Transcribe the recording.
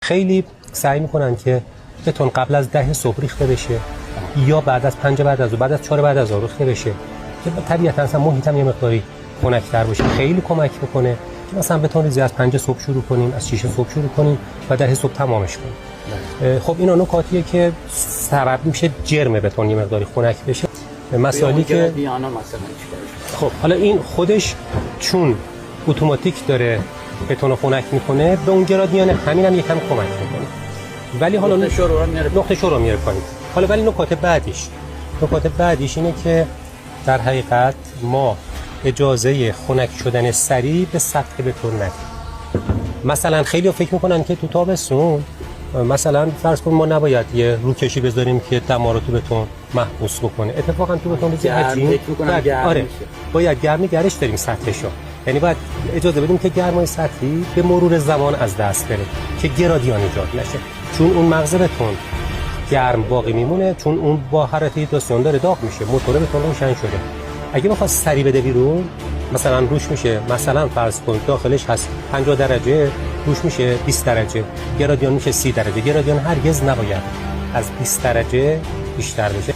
خیلی سعی میکنن که بتون قبل از 10 صبح ریخته بشه یا بعد از 5 بعد از 4 بعد از ریخته بشه که طبیعتا اصلا محیط هم یه مقداری خنک‌تر باشه. خیلی کمک میکنه که مثلا بتون ریزی از 5 صبح شروع کنیم، از 6 صبح شروع کنیم و 10 صبح تمامش کنیم. خب اینا نکاتیه که سبب میشه جرم بتون یه مقداری خنک بشه. مسائلی که خب حالا این خودش چون اتوماتیک داره بتون خنک میکنه به اون گرادیان همین هم یکم کمک میکنه، ولی حالا نقطه شروع میره پایین. حالا ولی نکات بعدیش اینه که در حقیقت ما اجازه خنک شدن سریع به سطح بتون ندیم. مثلا خیلی فکر میکنن که تو تابستون مثلا فرض کن ما نباید یه روکشی بذاریم که دما رو تو بتون محبوس بکنه. اتفاقا تو بتون ریزی عجین آره باید گرمی گرش داریم سطحشو، یعنی باید اجازه بدیم که گرمای سطحی به مرور زمان از دست بره که گرادیان ایجاد نشه، چون اون مغز بتون گرم باقی میمونه، چون اون با حرارت هیدراسیون داره داغ میشه، موتور بتون روشن شده. اگه بخواد سریع بده بیرون مثلا روش میشه، مثلا فرض کن داخلش هست 50 درجه روش میشه 20 درجه، گرادیان میشه 30 درجه. گرادیان هرگز نباید از 20 درجه بیشتر بشه.